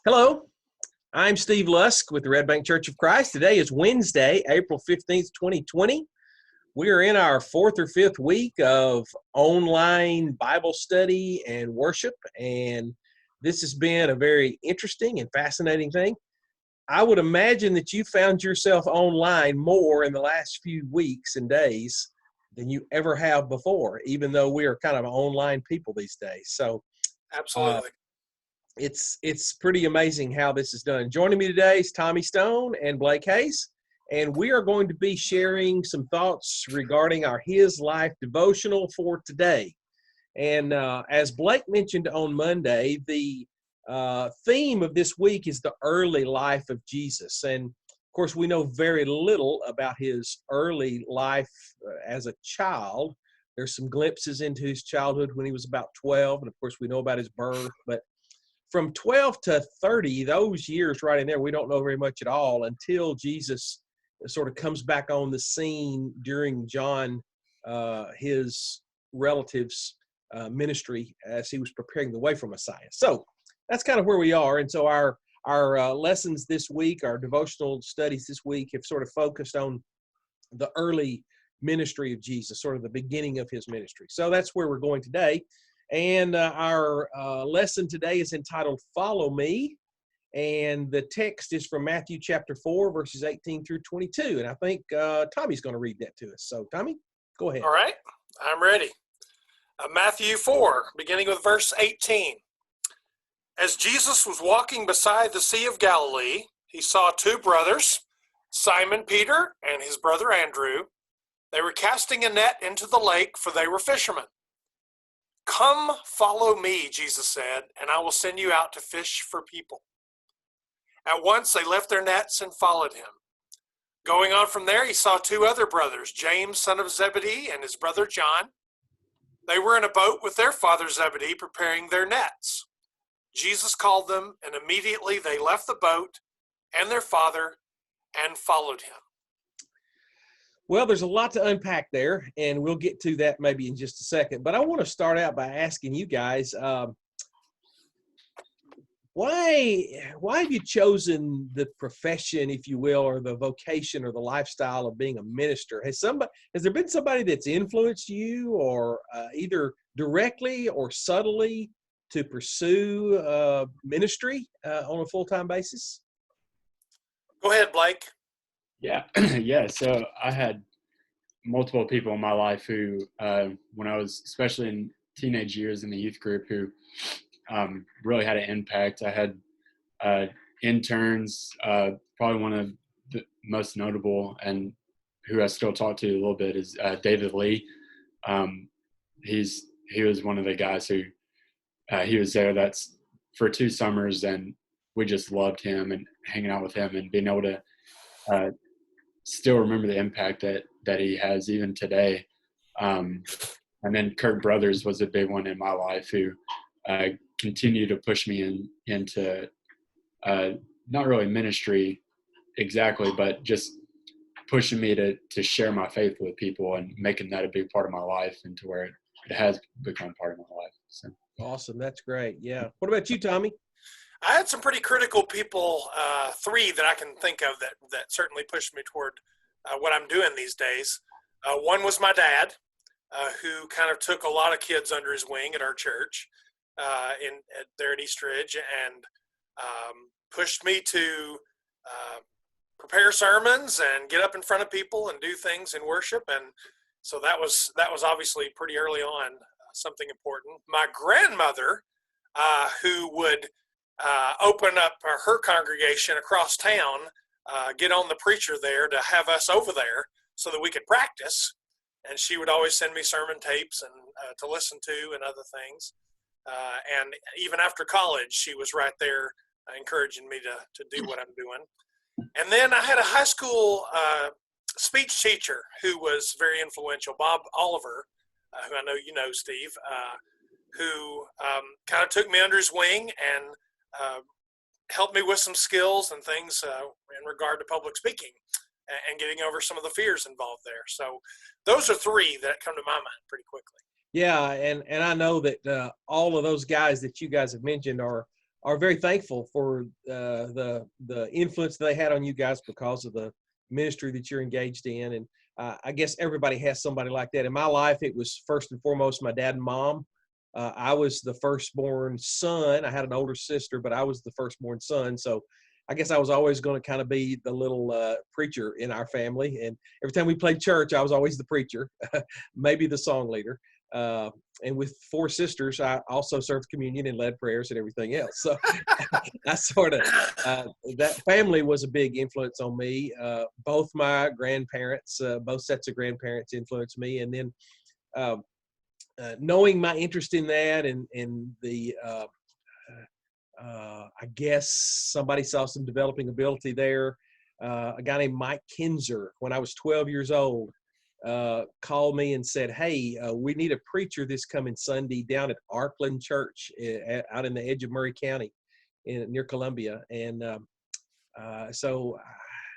Hello, I'm Steve Lusk with the Red Bank Church of Christ. Today is Wednesday, April 15th, 2020. We are in our fourth or fifth week of online Bible study and worship, and this has been a very interesting and fascinating thing. I would imagine that you found yourself online more in the last few weeks and days than you ever have before, even though we are kind of online people these days. So, Absolutely. it's pretty amazing how this is done. Joining me today is Tommy Stone and Blake Hayes, and we are going to be sharing some thoughts regarding our His Life devotional for today. And as Blake mentioned on Monday, the theme of this week is the early life of Jesus. And of course, we know very little about his early life as a child. There's some glimpses into his childhood when he was about 12, and of course, we know about his birth, but from 12 to 30, those years right in there, we don't know very much at all until Jesus sort of comes back on the scene during John, his relatives' ministry as he was preparing the way for Messiah. So that's kind of where we are. And so our lessons this week, our devotional studies this week have sort of focused on the early ministry of Jesus, sort of the beginning of his ministry. So that's where we're going today. And our lesson today is entitled Follow Me. And the text is from Matthew chapter 4, verses 18 through 22. And I think Tommy's going to read that to us. So, Tommy, go ahead. All right, I'm ready. Matthew 4, beginning with verse 18. As Jesus was walking beside the Sea of Galilee, he saw two brothers, Simon Peter and his brother Andrew. They were casting a net into the lake, for they were fishermen. Come, follow me, Jesus said, and I will send you out to fish for people. At once they left their nets and followed him. Going on from there, he saw two other brothers, James, son of Zebedee, and his brother John. They were in a boat with their father Zebedee, preparing their nets. Jesus called them, and immediately they left the boat and their father and followed him. Well, there's a lot to unpack there, and we'll get to that maybe in just a second. But I want to start out by asking you guys, why have you chosen the profession, if you will, or the vocation or the lifestyle of being a minister? Has there been somebody that's influenced you, or either directly or subtly, to pursue ministry on a full-time basis? Go ahead, Blake. Yeah, yeah. So I had multiple people in my life who, when I was, especially in teenage years in the youth group, who really had an impact. I had interns, probably one of the most notable and who I still talk to a little bit is David Lee. He was one of the guys who he was there that's for 2 summers, and we just loved him and hanging out with him and being able to still remember the impact that he has even today. And then Kirk Brothers was a big one in my life who continued to push me into not really ministry exactly, but just pushing me to share my faith with people and making that a big part of my life, and to where it has become part of my life. So Awesome. That's great. Yeah. What about you, Tommy? I had some pretty critical people, 3 that I can think of that certainly pushed me toward what I'm doing these days. One was my dad, who kind of took a lot of kids under his wing at our church there at East Ridge, and pushed me to prepare sermons and get up in front of people and do things in worship. And so that was obviously pretty early on something important. My grandmother, who would open up her congregation across town, get on the preacher there to have us over there so that we could practice. And she would always send me sermon tapes and to listen to and other things. And even after college, she was right there encouraging me to do what I'm doing. And then I had a high school speech teacher who was very influential, Bob Oliver, who I know you know, Steve, who kind of took me under his wing and helped me with some skills and things in regard to public speaking and getting over some of the fears involved there. So those are 3 that come to my mind pretty quickly. Yeah, and I know that all of those guys that you guys have mentioned are are very thankful for the influence they had on you guys because of the ministry that you're engaged in. And I guess everybody has somebody like that. In my life, it was first and foremost my dad and mom. I was the firstborn son. I had an older sister, but I was the firstborn son. So I guess I was always going to kind of be the little preacher in our family. And every time we played church, I was always the preacher, maybe the song leader. And with 4 sisters, I also served communion and led prayers and everything else. So I sort of, that family was a big influence on me. Both my grandparents, both sets of grandparents influenced me. And then knowing my interest in that and the, I guess somebody saw some developing ability there. A guy named Mike Kinzer, when I was 12 years old, called me and said, "Hey, we need a preacher this coming Sunday down at Arkland Church out in the edge of Murray County near Columbia." And so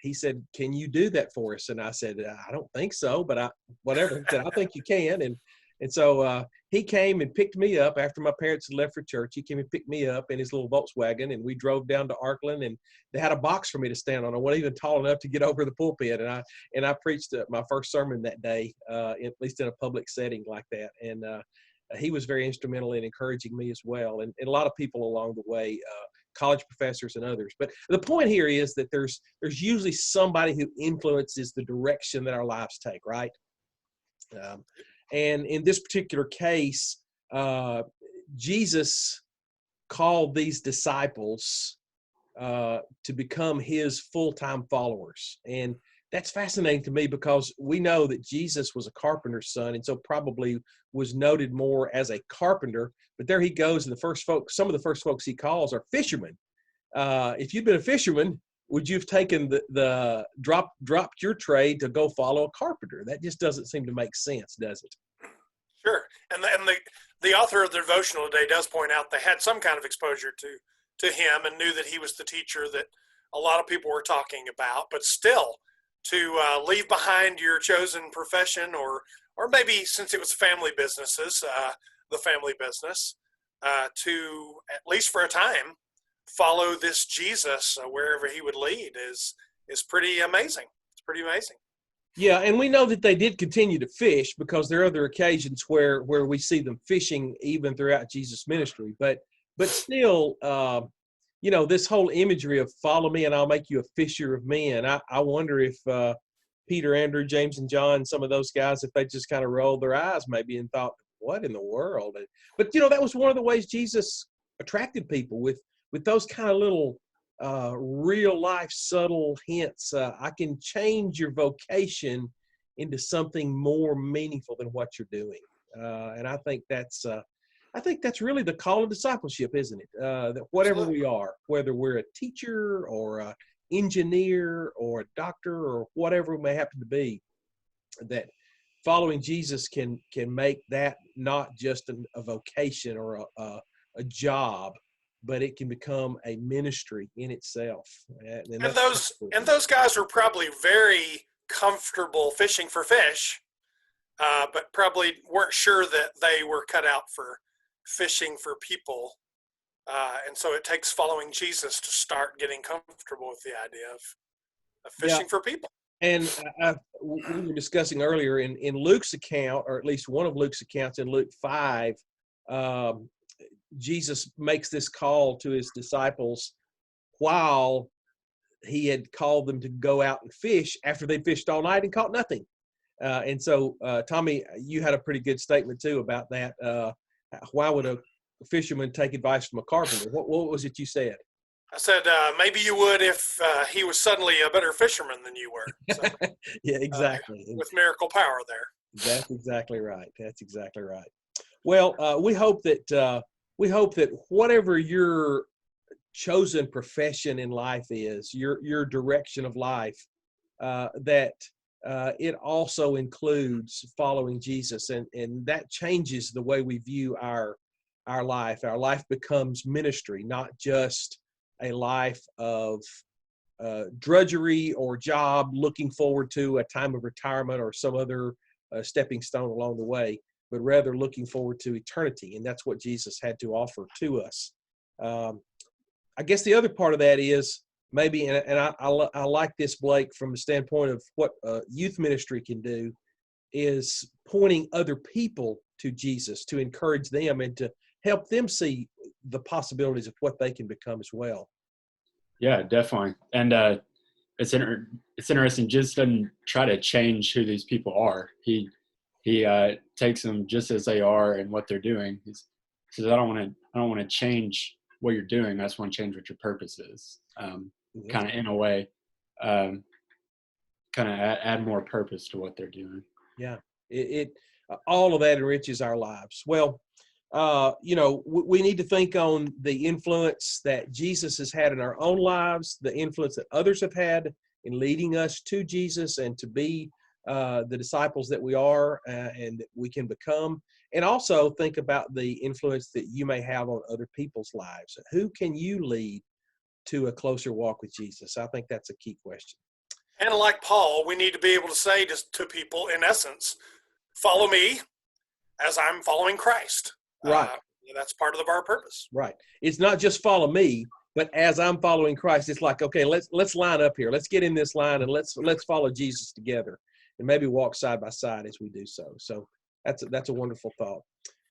he said, "Can you do that for us?" And I said, "I don't think so, but whatever." He said, "I think you can." And so he came and picked me up after my parents had left for church. He came and picked me up in his little Volkswagen, and we drove down to Arkland, and they had a box for me to stand on. I wasn't even tall enough to get over the pulpit, and I preached my first sermon that day, at least in a public setting like that. And he was very instrumental in encouraging me as well, and a lot of people along the way, college professors and others. But the point here is that there's usually somebody who influences the direction that our lives take, right? And in this particular case, Jesus called these disciples to become his full-time followers. And that's fascinating to me because we know that Jesus was a carpenter's son, and so probably was noted more as a carpenter. But there he goes, and some of the first folks he calls are fishermen. If you'd been a fisherman, would you have taken the dropped your trade to go follow a carpenter? That just doesn't seem to make sense, does it? Sure. And the author of the devotional today does point out they had some kind of exposure to him and knew that he was the teacher that a lot of people were talking about. But still, to leave behind your chosen profession, or maybe since it was family businesses, the family business, to at least for a time follow this Jesus wherever he would lead is pretty amazing. It's pretty amazing. Yeah, and we know that they did continue to fish because there are other occasions where we see them fishing even throughout Jesus' ministry. But still, this whole imagery of follow me and I'll make you a fisher of men. I wonder if Peter, Andrew, James, and John, some of those guys, if they just kind of rolled their eyes maybe and thought, what in the world? But that was one of the ways Jesus attracted people with those kind of little real life subtle hints. I can change your vocation into something more meaningful than what you're doing. And I think that's really the call of discipleship, isn't it? That whatever we are, whether we're a teacher or an engineer or a doctor or whatever we may happen to be, that following Jesus can make that not just a vocation or a job, but it can become a ministry in itself. And those guys were probably very comfortable fishing for fish, but probably weren't sure that they were cut out for fishing for people. And so it takes following Jesus to start getting comfortable with the idea of fishing for people. And we were discussing earlier in Luke's account, or at least one of Luke's accounts in Luke 5, Jesus makes this call to his disciples while he had called them to go out and fish after they fished all night and caught nothing. And so, Tommy, you had a pretty good statement too about that. Why would a fisherman take advice from a carpenter? What was it you said? I said, maybe you would if he was suddenly a better fisherman than you were. So, yeah, exactly. With miracle power there. That's exactly right. That's exactly right. Well, we hope that whatever your chosen profession in life is, your direction of life, that it also includes following Jesus, and that changes the way we view our life. Our life becomes ministry, not just a life of drudgery or job looking forward to a time of retirement or some other stepping stone along the way, but rather looking forward to eternity. And that's what Jesus had to offer to us. I guess the other part of that is maybe, and I like this, Blake, from the standpoint of what youth ministry can do, is pointing other people to Jesus to encourage them and to help them see the possibilities of what they can become as well. Yeah, definitely. And it's interesting. Jesus doesn't try to change who these people are. He takes them just as they are and what they're doing. He says, I don't want to change what you're doing. I just want to change what your purpose is. Kind of in a way, kind of add more purpose to what they're doing. Yeah, it all of that enriches our lives. Well, we need to think on the influence that Jesus has had in our own lives, the influence that others have had in leading us to Jesus and to be the disciples that we are and that we can become. And also think about the influence that you may have on other people's lives. Who can you lead to a closer walk with Jesus? I think that's a key question. And like Paul, we need to be able to say to people, in essence, follow me as I'm following Christ. Right. That's part of our purpose. Right. It's not just follow me, but as I'm following Christ, it's like, okay, let's line up here. Let's get in this line and let's follow Jesus together and maybe walk side by side as we do so. So that's a wonderful thought.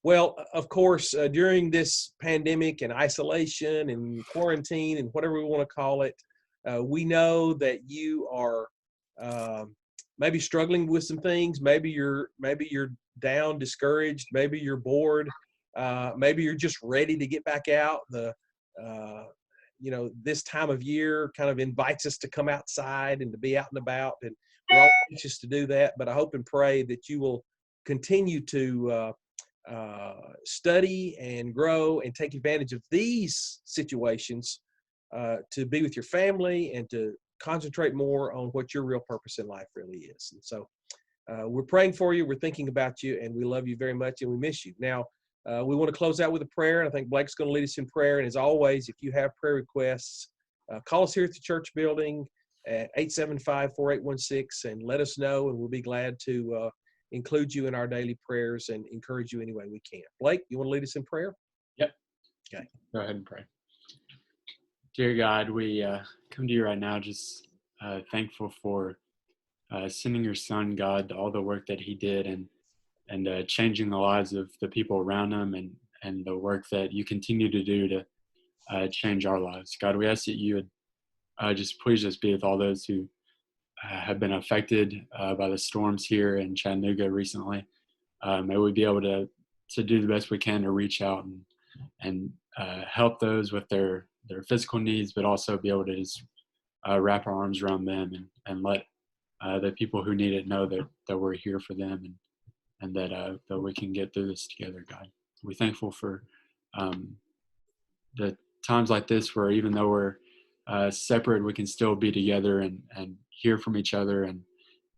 Well, of course, during this pandemic and isolation and quarantine and whatever we want to call it, we know that you are maybe struggling with some things. Maybe you're down, discouraged. Maybe you're bored. Maybe you're just ready to get back out. This time of year kind of invites us to come outside and to be out and about, and we're all anxious to do that. But I hope and pray that you will continue to study and grow and take advantage of these situations to be with your family and to concentrate more on what your real purpose in life really is. And so we're praying for you. We're thinking about you, and we love you very much, and we miss you. Now, we want to close out with a prayer, and I think Blake's going to lead us in prayer. And as always, if you have prayer requests, call us here at the church building at 875-4816 and let us know, and we'll be glad to include you in our daily prayers and encourage you any way we can. Blake, you want to lead us in prayer? Yep. Okay. Go ahead and pray. Dear God, we come to you right now just thankful for sending your son, God, all the work that he did and changing the lives of the people around him and the work that you continue to do to change our lives. God, we ask that you would just please just be with all those who have been affected by the storms here in Chattanooga recently. May we be able to do the best we can to reach out and help those with their physical needs, but also be able to just wrap our arms around them and let the people who need it know that we're here for them and that we can get through this together, God. We're thankful for the times like this where even though we're separate, we can still be together and hear from each other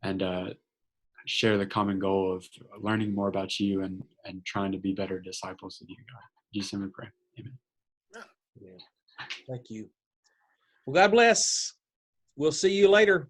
and share the common goal of learning more about you and trying to be better disciples of you, God. In Jesus' name we pray. Amen. Yeah. Thank you. Well, God bless. We'll see you later.